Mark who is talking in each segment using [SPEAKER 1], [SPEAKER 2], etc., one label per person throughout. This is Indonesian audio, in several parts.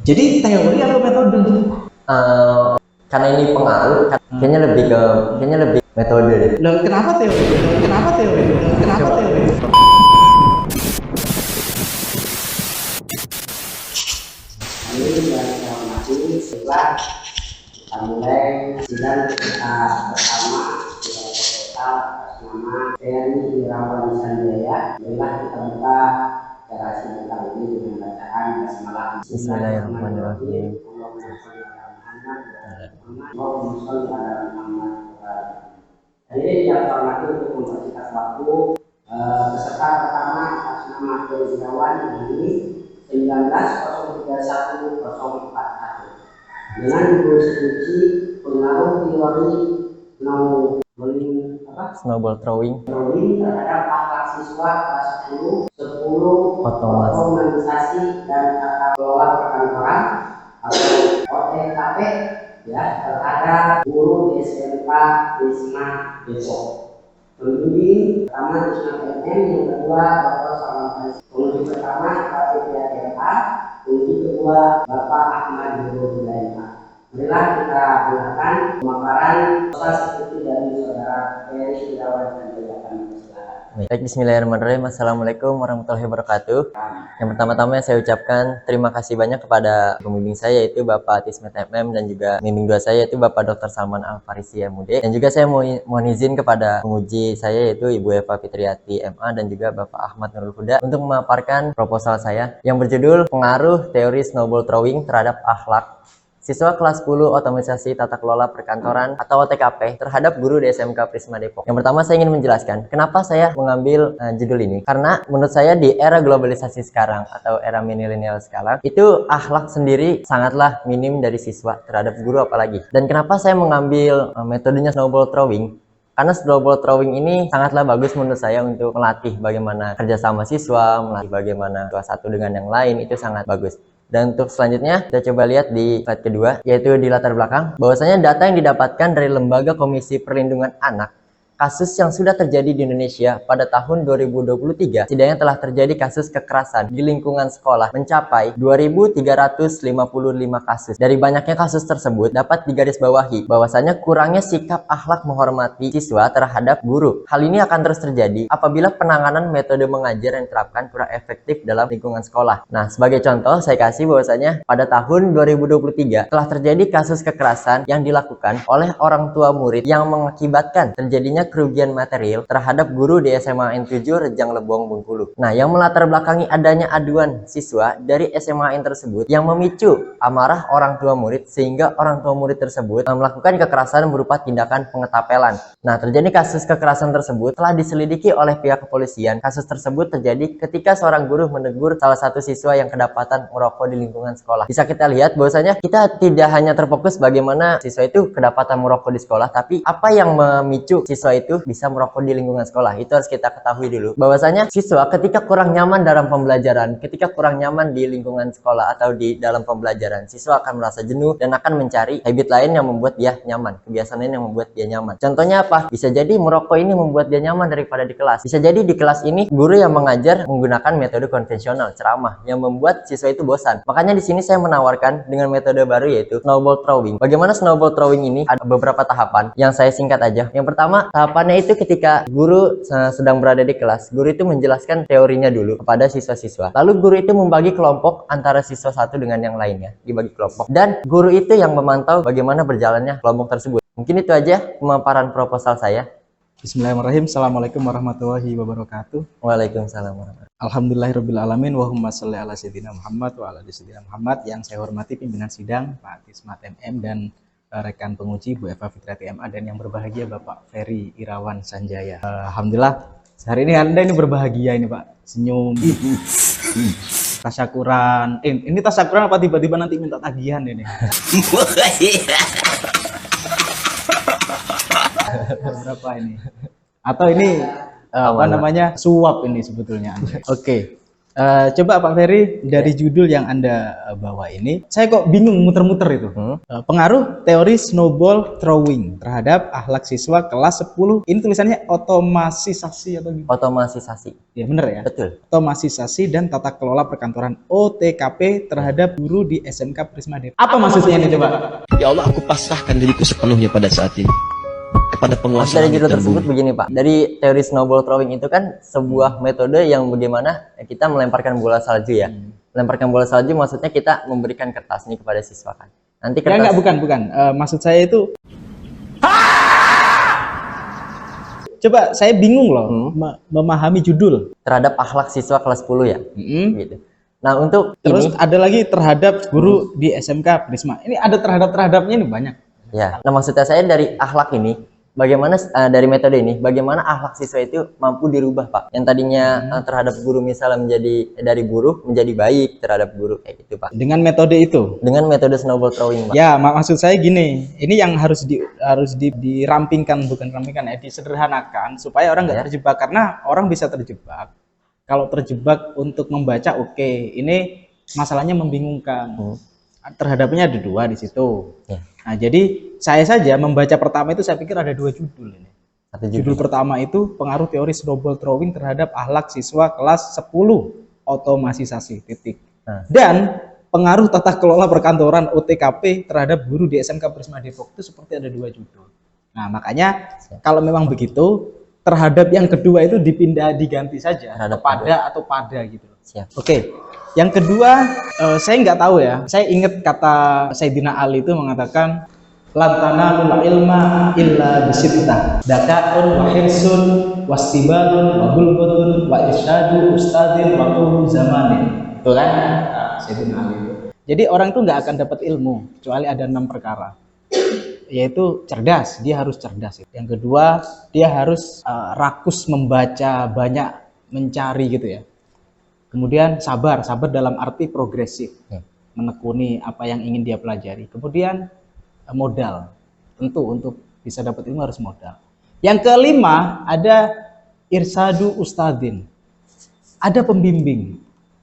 [SPEAKER 1] Jadi teori atau metode?
[SPEAKER 2] Eh, karena ini pengaruh, kayaknya lebih metode deh.
[SPEAKER 1] Loh, kenapa teori? Kenapa teori? Kenapa
[SPEAKER 2] Coba.
[SPEAKER 1] teori?
[SPEAKER 3] Ini yang saya hormati, setelah kita mulai sidang kita bersama di total atas nama Ferry Irawan Sanjaya. Marilah kita buka acara sidang kali ini dengan bacaan basmalah.
[SPEAKER 2] Bismillahirrahmanirrahim.
[SPEAKER 3] Jadi ini yang saya hormati untuk mempersingkat waktu, peserta pertama atas nama Ferry Irawan ini 19.03.1.041 dengan bersuci pengaruh teori
[SPEAKER 2] Snowball throwing
[SPEAKER 3] terhadap akhlak siswa kelas 10 otomatisasi dan tata kelola perkantoran atau OTKP ya terhadap guru di SMK Prisma Depok. Pembimbing pertama Prisma MM, yang kedua Bapak Salam penguji pertama KPP TMA, penguji kedua Bapak Ahmad Nurul Hidayat. Marilah kita gunakan pemaparan soal seperti dari saudara Ferry Irawan Sanjaya.
[SPEAKER 2] Baik, bismillahirrahmanirrahim. Assalamualaikum warahmatullahi wabarakatuh. Yang pertama-tama saya ucapkan terima kasih banyak kepada pembimbing saya yaitu Bapak Tismet MM dan juga pembimbing dua saya yaitu Bapak Dr. Salman Al-Farisi MUD. Dan juga saya mohon izin kepada penguji saya yaitu Ibu Eva Fitriati MA dan juga Bapak Ahmad Nurul Huda untuk memaparkan proposal saya yang berjudul Pengaruh Teori Snowball Throwing Terhadap Akhlak Siswa kelas 10 Otomatisasi Tata Kelola Perkantoran atau OTKP terhadap guru di SMK Prisma Depok. Yang pertama saya ingin menjelaskan kenapa saya mengambil judul ini. Karena menurut saya di era globalisasi sekarang atau era milenial sekarang itu akhlak sendiri sangatlah minim dari siswa terhadap guru apalagi. Dan kenapa saya mengambil metodenya snowball throwing? Karena snowball throwing ini sangatlah bagus menurut saya untuk melatih bagaimana kerjasama siswa, melatih bagaimana satu dengan yang lain, itu sangat bagus. Dan untuk selanjutnya kita coba lihat di slide kedua yaitu di latar belakang bahwasanya data yang didapatkan dari Lembaga Komisi Perlindungan Anak kasus yang sudah terjadi di Indonesia pada tahun 2023 setidaknya telah terjadi kasus kekerasan di lingkungan sekolah mencapai 2.355 kasus. Dari banyaknya kasus tersebut dapat digarisbawahi bahwasanya kurangnya sikap akhlak menghormati siswa terhadap guru. Hal ini akan terus terjadi apabila penanganan metode mengajar yang diterapkan kurang efektif dalam lingkungan sekolah. Nah, sebagai contoh saya kasih bahwasanya pada tahun 2023 telah terjadi kasus kekerasan yang dilakukan oleh orang tua murid yang mengakibatkan terjadinya kerugian material terhadap guru di SMA N7 Rejang Lebong Bengkulu. Nah, yang melatar belakangi adanya aduan siswa dari SMA N tersebut yang memicu amarah orang tua murid sehingga orang tua murid tersebut melakukan kekerasan berupa tindakan pengetapelan. Nah, terjadi kasus kekerasan tersebut telah diselidiki oleh pihak kepolisian. Kasus tersebut terjadi ketika seorang guru menegur salah satu siswa yang kedapatan merokok di lingkungan sekolah. Bisa kita lihat bahwasanya kita tidak hanya terfokus bagaimana siswa itu kedapatan merokok di sekolah, tapi apa yang memicu siswa itu bisa merokok di lingkungan sekolah. Itu harus kita ketahui dulu bahwasanya siswa ketika kurang nyaman dalam pembelajaran, ketika kurang nyaman di lingkungan sekolah atau di dalam pembelajaran, siswa akan merasa jenuh dan akan mencari habit lain yang membuat dia nyaman, kebiasaan lain yang membuat dia nyaman. Contohnya apa? Bisa jadi merokok ini membuat dia nyaman daripada di kelas. Bisa jadi di kelas ini guru yang mengajar menggunakan metode konvensional, ceramah, yang membuat siswa itu bosan. Makanya di sini saya menawarkan dengan metode baru yaitu snowball throwing. Bagaimana snowball throwing ini? Ada beberapa tahapan yang saya singkat aja. Yang pertama, tahapannya itu ketika guru sedang berada di kelas, guru itu menjelaskan teorinya dulu kepada siswa-siswa. Lalu guru itu membagi kelompok antara siswa satu dengan yang lainnya, dibagi kelompok. Dan guru itu yang memantau bagaimana berjalannya kelompok tersebut. Mungkin itu aja pemaparan proposal saya.
[SPEAKER 1] Bismillahirrahmanirrahim. Assalamualaikum warahmatullahi wabarakatuh.
[SPEAKER 2] Waalaikumsalam warahmatullahi wabarakatuh.
[SPEAKER 1] Alhamdulillahirrahmanirrahim. Wahumma sholli ala sayyidina Muhammad wa ala ali sayyidina Muhammad. Yang saya hormati pimpinan sidang Pak Tismat MM dan rekan penguji Bu Eva Fitriati MA dan yang berbahagia Bapak Ferry Irawan Sanjaya. Alhamdulillah hari ini Anda ini berbahagia ini Pak, senyum. Tasyakuran. Ini tasyakuran apa tiba-tiba nanti minta tagihan ini? Berapa ini? Atau ini apa namanya suap ini sebetulnya? Oke. Coba Pak Ferry, dari judul yang Anda bawa ini, saya kok bingung muter-muter itu. Pengaruh teori snowball throwing terhadap akhlak siswa kelas 10. Ini tulisannya otomatisasi atau gimana?
[SPEAKER 2] Otomatisasi.
[SPEAKER 1] Ya benar ya?
[SPEAKER 2] Betul.
[SPEAKER 1] Otomatisasi dan tata kelola perkantoran OTKP terhadap guru di SMK Prisma Depok. Apa maksudnya ini coba?
[SPEAKER 4] Ya Allah, aku pasrahkan diriku sepenuhnya pada saat ini kepada penguasa
[SPEAKER 2] Dari
[SPEAKER 4] langit
[SPEAKER 2] judul
[SPEAKER 4] dan
[SPEAKER 2] tersebut
[SPEAKER 4] bumi.
[SPEAKER 2] begini Pak, dari teori snowball throwing itu kan sebuah metode yang bagaimana kita melemparkan bola salju ya. Melemparkan bola salju maksudnya kita memberikan kertas ini kepada siswa kan. Nanti
[SPEAKER 1] Ya
[SPEAKER 2] kertas
[SPEAKER 1] enggak, bukan. Maksud saya itu, coba saya bingung loh memahami judul.
[SPEAKER 2] terhadap akhlak siswa kelas 10 ya. Gitu. Nah, untuk
[SPEAKER 1] Terus
[SPEAKER 2] ini
[SPEAKER 1] ada lagi terhadap guru di SMK Prisma. Ini ada terhadap-terhadapnya ini banyak.
[SPEAKER 2] ya. Nah, maksudnya saya dari akhlak ini bagaimana dari metode ini bagaimana akhlak siswa itu mampu dirubah Pak. Yang tadinya terhadap guru misalnya menjadi dari buruk menjadi baik terhadap guru kayak gitu Pak.
[SPEAKER 1] Dengan metode itu.
[SPEAKER 2] Dengan metode snowball throwing Pak.
[SPEAKER 1] Ya, maksud saya gini, ini yang dirampingkan, bukan rampingkan ya, disederhanakan supaya orang nggak terjebak, karena orang bisa terjebak. Kalau terjebak untuk membaca, oke, ini masalahnya membingungkan. Terhadapnya ada dua di situ.
[SPEAKER 2] Ya.
[SPEAKER 1] Nah, jadi saya saja membaca pertama itu saya pikir ada dua judul ini.
[SPEAKER 2] Satu
[SPEAKER 1] Judul pertama itu pengaruh teori snowball throwing terhadap akhlak siswa kelas 10, otomatisasi titik. Dan pengaruh tata kelola perkantoran OTKP terhadap guru di SMK Prisma Depok, itu seperti ada dua judul. Nah, makanya kalau memang begitu, terhadap yang kedua itu diganti saja
[SPEAKER 2] Terhadap
[SPEAKER 1] kepada atau pada gitu.
[SPEAKER 2] Siap.
[SPEAKER 1] Oke. Yang kedua, saya nggak tahu ya. Saya ingat kata Sayyidina Ali itu mengatakan, lantanalul ilma illa bisittah, dakaun wa hirsun wastibalun wa bulbutun wa irsyadu ustadzin wa qulu zamanin. Itu kan Sayyidina Ali itu. Jadi orang itu nggak akan dapat ilmu kecuali ada 6 perkara, yaitu cerdas. Dia harus cerdas. Yang kedua, dia harus rakus membaca, banyak mencari gitu ya. Kemudian sabar dalam arti progresif, menekuni apa yang ingin dia pelajari. Kemudian modal, tentu untuk bisa dapat ilmu harus modal. Yang kelima ada irsadu ustadzin, ada pembimbing.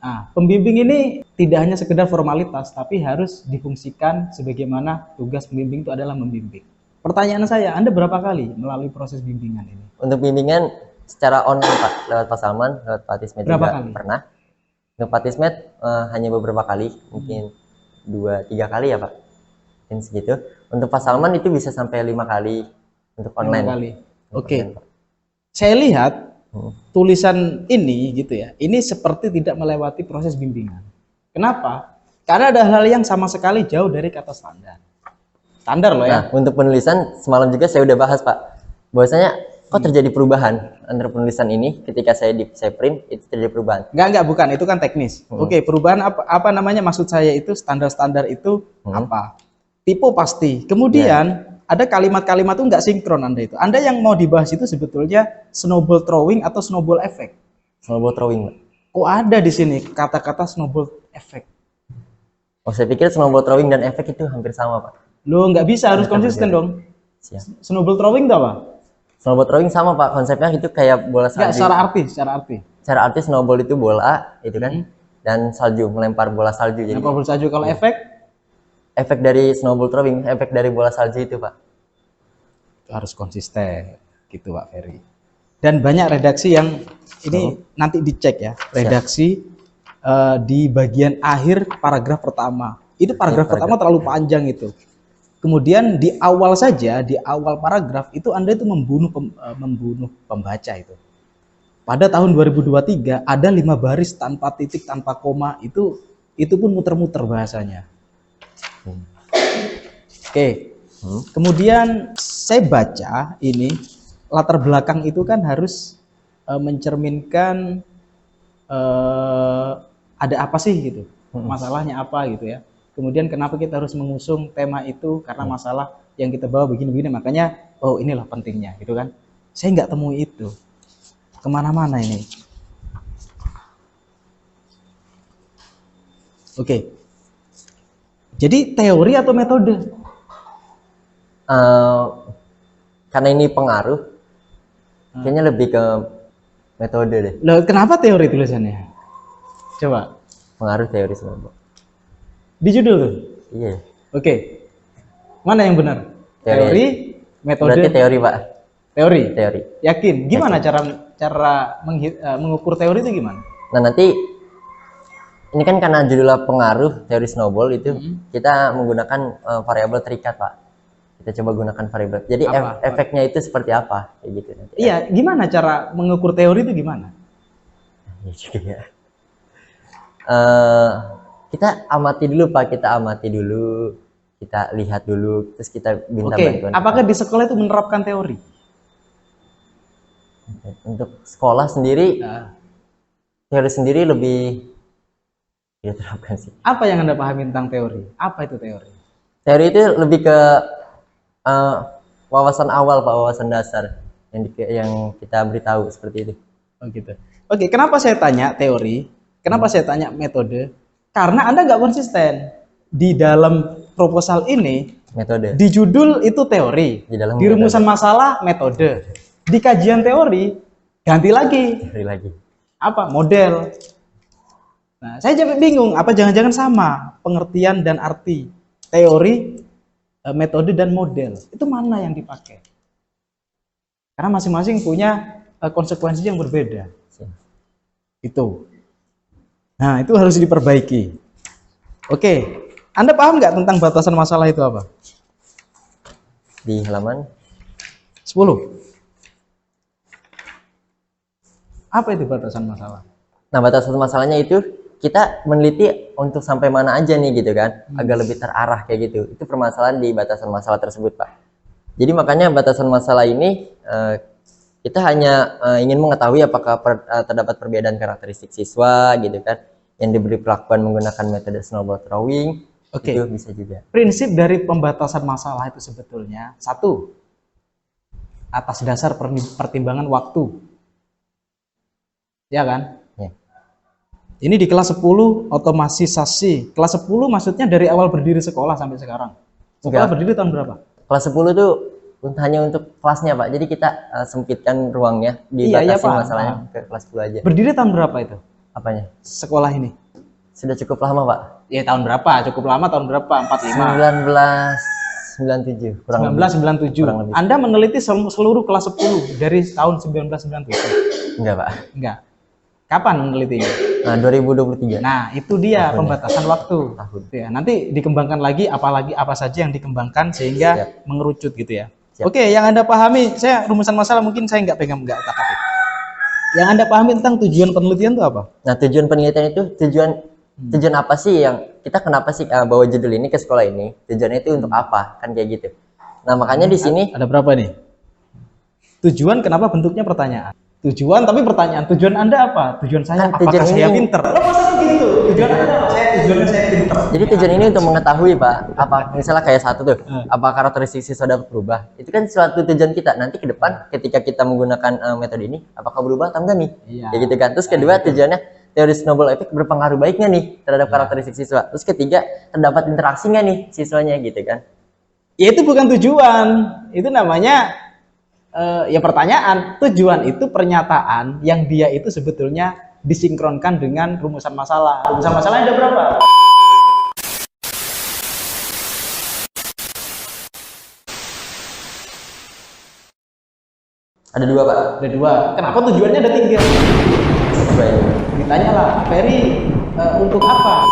[SPEAKER 1] Nah, pembimbing ini tidak hanya sekedar formalitas, tapi harus difungsikan sebagaimana tugas pembimbing itu adalah membimbing. Pertanyaan saya, Anda berapa kali melalui proses bimbingan ini?
[SPEAKER 2] Untuk bimbingan secara online Pak, lewat Pak Salman, lewat Pak Tismet
[SPEAKER 1] Berapa
[SPEAKER 2] juga
[SPEAKER 1] kali?
[SPEAKER 2] pernah. Untuk Pak Tismet hanya beberapa kali, mungkin 2-3 kali ya Pak, mungkin segitu. Untuk Pak Salman itu bisa sampai 5 kali untuk online.
[SPEAKER 1] 5 kali. Oke. Saya lihat tulisan ini gitu ya, ini seperti tidak melewati proses bimbingan. Kenapa? Karena ada hal yang sama sekali jauh dari kata standar. Standar loh ya.
[SPEAKER 2] Nah, untuk penulisan semalam juga saya udah bahas Pak, bahwasanya kok terjadi perubahan antara penulisan ini ketika saya print itu terjadi perubahan.
[SPEAKER 1] Enggak, bukan, itu kan teknis. Oke, perubahan apa namanya, maksud saya itu standar-standar itu apa? Tipe pasti. Kemudian ada kalimat-kalimat itu nggak sinkron Anda itu. Anda yang mau dibahas itu sebetulnya snowball throwing atau snowball effect.
[SPEAKER 2] Snowball throwing Pak.
[SPEAKER 1] Kok ada di sini kata-kata snowball effect?
[SPEAKER 2] Oh, saya pikir snowball throwing dan efek itu hampir sama Pak.
[SPEAKER 1] Lo nggak bisa, harus konsisten dong.
[SPEAKER 2] Siap.
[SPEAKER 1] Snowball throwing itu apa?
[SPEAKER 2] Snowball throwing sama Pak, konsepnya itu kayak bola salju.
[SPEAKER 1] Enggak, secara arti.
[SPEAKER 2] Secara arti snowball itu bola, itu kan, dan salju, melempar bola salju. Jadi
[SPEAKER 1] Snowball salju. Kalau
[SPEAKER 2] efek dari snowball throwing, efek dari bola salju itu Pak.
[SPEAKER 1] harus konsisten gitu Pak Ferry. Dan banyak redaksi yang ini nanti dicek ya, redaksi di bagian akhir paragraf pertama. Itu paragraf pertama terlalu panjang itu. Kemudian di awal saja, di awal paragraf itu Anda itu membunuh pembaca itu. Pada tahun 2023 ada 5 baris tanpa titik, tanpa koma, itu pun muter-muter bahasanya. Oke. Kemudian saya baca ini latar belakang itu kan harus mencerminkan ada apa sih gitu, masalahnya apa gitu ya. Kemudian kenapa kita harus mengusung tema itu, karena masalah yang kita bawa begini-begini, makanya oh inilah pentingnya gitu kan. Saya nggak temui itu kemana-mana ini. Oke. Jadi teori atau metode?
[SPEAKER 2] Karena ini pengaruh, kayaknya lebih ke metode deh.
[SPEAKER 1] Loh, kenapa teori tulisannya? Coba.
[SPEAKER 2] Pengaruh teori snowball.
[SPEAKER 1] Di judul tuh.
[SPEAKER 2] Iya.
[SPEAKER 1] Oke. Mana yang benar? Teori, metode.
[SPEAKER 2] Berarti teori, Pak.
[SPEAKER 1] Teori.
[SPEAKER 2] Teori.
[SPEAKER 1] Yakin? Gimana cara mengukur teori itu gimana?
[SPEAKER 2] Nah, nanti ini kan karena judulnya pengaruh teori snowball itu kita menggunakan variabel terikat, Pak. Kita coba gunakan variabel. Jadi efeknya itu seperti apa? Kayak gitu nanti.
[SPEAKER 1] Iya, gimana cara mengukur teori itu gimana?
[SPEAKER 2] Iya juga ya. Kita amati dulu, Pak. Kita amati dulu. Kita lihat dulu. Terus kita minta bantuan.
[SPEAKER 1] Apakah di sekolah itu menerapkan teori?
[SPEAKER 2] Untuk sekolah sendiri, teori sendiri lebih diterapkan sih.
[SPEAKER 1] Apa yang Anda pahami tentang teori? Apa itu teori?
[SPEAKER 2] Teori itu lebih ke wawasan awal, Pak, wawasan dasar yang kita beritahu seperti itu.
[SPEAKER 1] Oh gitu. Oke, kenapa saya tanya teori? Kenapa saya tanya metode? Karena Anda nggak konsisten. Di dalam proposal ini,
[SPEAKER 2] Metode.
[SPEAKER 1] di judul itu teori, di rumusan masalah metode, di kajian teori ganti lagi.
[SPEAKER 2] Teori lagi.
[SPEAKER 1] Apa? Model. Nah, saya jadi bingung. Apa jangan-jangan sama pengertian dan arti teori, metode dan model? Itu mana yang dipakai? Karena masing-masing punya konsekuensi yang berbeda. Itu. Nah, itu harus diperbaiki. Oke, Anda paham nggak tentang batasan masalah itu apa?
[SPEAKER 2] Di halaman
[SPEAKER 1] 10. Apa itu batasan masalah?
[SPEAKER 2] Nah, batasan masalahnya itu kita meneliti untuk sampai mana aja nih gitu kan, agar lebih terarah kayak gitu. Itu permasalahan di batasan masalah tersebut, Pak. Jadi makanya batasan masalah ini kita hanya ingin mengetahui apakah terdapat perbedaan karakteristik siswa gitu kan, yang diberi perlakuan menggunakan metode snowball throwing.
[SPEAKER 1] Oke.
[SPEAKER 2] Itu bisa juga.
[SPEAKER 1] Prinsip dari pembatasan masalah itu sebetulnya satu, atas dasar pertimbangan waktu. Ya kan?
[SPEAKER 2] Ya.
[SPEAKER 1] Ini di kelas 10 otomatisasi. Kelas 10 maksudnya dari awal berdiri sekolah sampai sekarang. Sekolah berdiri tahun berapa?
[SPEAKER 2] Kelas 10 itu hanya untuk kelasnya, Pak. Jadi kita sempitkan ruangnya, dibatasi masalahnya ke kelas 10 aja.
[SPEAKER 1] Berdiri tahun berapa itu?
[SPEAKER 2] Apanya?
[SPEAKER 1] Sekolah ini.
[SPEAKER 2] Sudah cukup lama, Pak.
[SPEAKER 1] Ya tahun berapa? Cukup lama tahun berapa? 45.
[SPEAKER 2] 1997. Kurang
[SPEAKER 1] 1997.
[SPEAKER 2] kurang lebih.
[SPEAKER 1] Anda meneliti seluruh kelas 10 dari tahun 1997.
[SPEAKER 2] Enggak, Pak.
[SPEAKER 1] Enggak. Kapan menelitinya?
[SPEAKER 2] Nah, 2023.
[SPEAKER 1] Nah, itu dia pembatasan waktu.
[SPEAKER 2] Tahun.
[SPEAKER 1] Ya, nanti dikembangkan lagi apa saja yang dikembangkan sehingga mengerucut gitu ya.
[SPEAKER 2] Siap.
[SPEAKER 1] Oke, yang Anda pahami, saya rumusan masalah mungkin saya nggak pegang, nggak otak-atik. Yang Anda pahami tentang tujuan penelitian itu apa?
[SPEAKER 2] Nah, tujuan penelitian itu tujuan apa sih yang kita kenapa sih bawa judul ini ke sekolah ini? Tujuannya itu untuk apa? Kan kayak gitu. Nah, makanya di sini
[SPEAKER 1] Ada berapa nih? Tujuan kenapa bentuknya pertanyaan? Tujuan tapi pertanyaan. Tujuan Anda apa? Tujuan saya
[SPEAKER 2] Kan
[SPEAKER 1] apakah
[SPEAKER 2] tujuan
[SPEAKER 1] saya
[SPEAKER 2] ini-
[SPEAKER 1] pinter? Lo masa gitu? Tujuan Anda apa? Tujuannya saya pinter.
[SPEAKER 2] jadi tujuan ini untuk mengetahui, Pak, apa misalnya kayak satu tuh, apa karakteristik siswa dapat berubah. Itu kan suatu tujuan kita. Nanti ke depan ketika kita menggunakan metode ini, apakah berubah atau enggak nih?
[SPEAKER 1] Iya.
[SPEAKER 2] Kayak gitu kan. Terus kedua, tujuannya teori snowball effect berpengaruh baiknya nih terhadap karakteristik siswa. Terus ketiga, terdapat interaksi nggak nih siswanya gitu kan.
[SPEAKER 1] Ya itu bukan tujuan. Itu namanya ya pertanyaan. Tujuan itu pernyataan yang dia itu sebetulnya disinkronkan dengan rumusan masalah. Rumusan masalahnya ada berapa?
[SPEAKER 2] Ada dua, Pak.
[SPEAKER 1] Ada dua. Kenapa tujuannya ada tiga?
[SPEAKER 2] Coba ini.
[SPEAKER 1] Ditanyalah, Ferry untuk apa?